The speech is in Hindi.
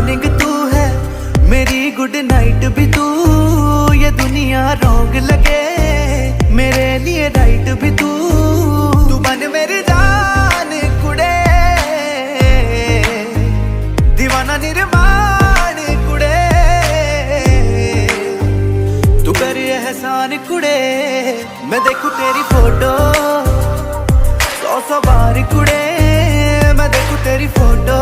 मॉर्निंग तू है, मेरी गुड नाइट भी तू। ये दुनिया रॉन्ग लगे, मेरे लिए राइट भी तू। तू बन मेरी जान कुड़े, दीवाना निर्माण कुड़े। तू कर एहसान कुड़े, मैं देखूं तेरी फोटो 100 बार कुड़े। मैं देखूं तेरी फोटो